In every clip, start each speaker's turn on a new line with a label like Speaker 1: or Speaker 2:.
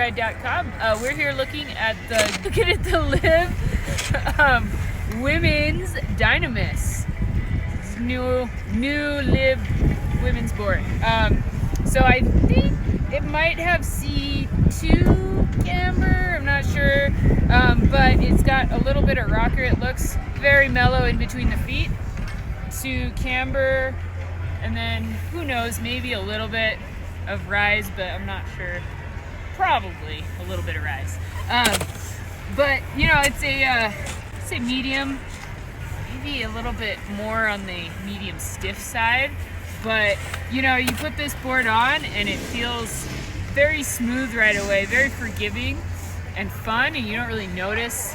Speaker 1: freeride.com. We're here looking at the Live women's Dynamiss. New Live women's board. So I think it might have C2 camber, I'm not sure, but it's got a little bit of rocker. It looks very mellow in between the feet. To camber, and then who knows, maybe a little bit of rise, but I'm not sure. Probably a little bit of rise. But you know, it's a medium, maybe a little bit more on the medium stiff side. But you know, you put this board on and it feels very smooth right away, very forgiving and fun, and you don't really notice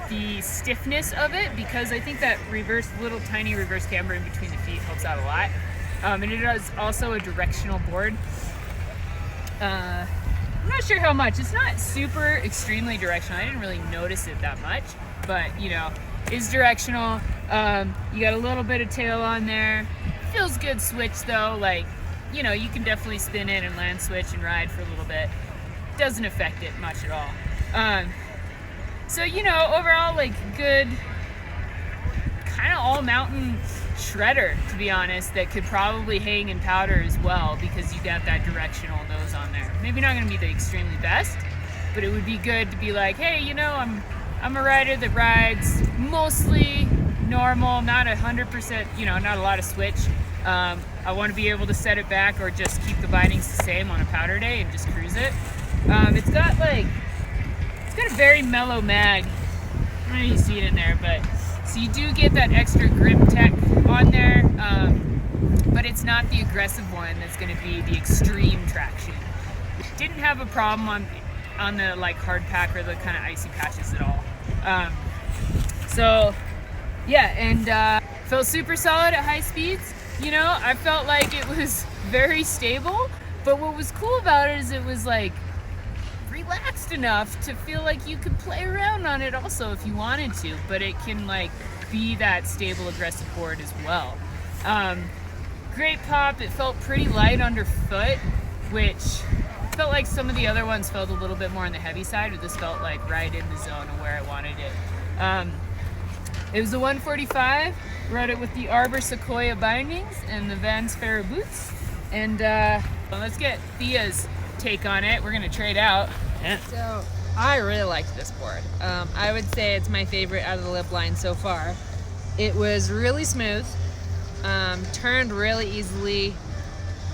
Speaker 1: the stiffness of it, because I think that little tiny reverse camber in between the feet helps out a lot. And it is also a directional board. I'm not sure how much. It's not super extremely directional. I didn't really notice it that much, but you know, it's directional. You got a little bit of tail on there. Feels good switch though. Like, you know, you can definitely spin in and land switch and ride for a little bit. Doesn't affect it much at all. So, you know, overall, like, good, kind of all mountain shredder, to be honest, that could probably hang in powder as well, because you got that directional nose on there. Maybe not going to be the extremely best, but it would be good to be like, hey, you know, I'm a rider that rides mostly normal, not 100%, you know, not a lot of switch. I want to be able to set it back or just keep the bindings the same on a powder day and just cruise it. It's got a very mellow mag. I don't know if you see it in there, but so you do get that extra grip tech on there, but it's not the aggressive one that's going to be the extreme traction. Didn't have a problem on the like hard pack or the kind of icy patches at all. So yeah, and felt super solid at high speeds. You know, I felt like it was very stable, but what was cool about it is it was like relaxed enough to feel like you could play around on it also if you wanted to, but it can like be that stable aggressive board as well. Great pop. It felt pretty light underfoot, which felt like some of the other ones felt a little bit more on the heavy side, but this felt like right in the zone of where I wanted it. It was a 145. Rode it with the Arbor Sequoia bindings and the Vans Farah boots, and let's get Thea's take on it. We're gonna trade out.
Speaker 2: So I really liked this board. I would say it's my favorite out of the Lip line so far. It was really smooth, turned really easily,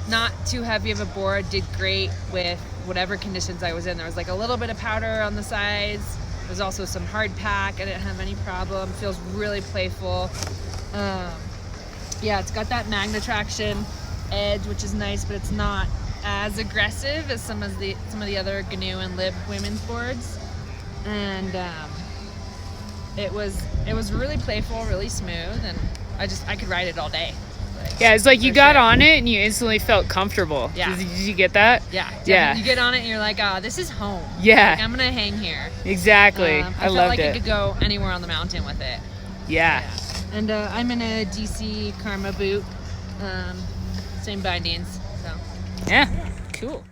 Speaker 2: not too heavy of a board, did great with whatever conditions I was in. There was like a little bit of powder on the sides. There's also some hard pack. I didn't have any problem. Feels really playful. Yeah, it's got that magna traction edge, which is nice, but it's not as aggressive as some of the other GNU and Lib women's boards, and it was really playful, really smooth, and I could ride it all day.
Speaker 1: Yeah, it's like you got on it and you instantly felt comfortable.
Speaker 2: Yeah.
Speaker 1: Did you get that?
Speaker 2: Yeah. You get on it and you're like, this is home.
Speaker 1: Yeah.
Speaker 2: Like, I'm gonna hang here.
Speaker 1: Exactly. I
Speaker 2: felt
Speaker 1: loved
Speaker 2: like
Speaker 1: it.
Speaker 2: you could go anywhere on the mountain with it.
Speaker 1: Yeah.
Speaker 2: And I'm in a DC Karma boot, same bindings. So.
Speaker 1: Yeah. Cool.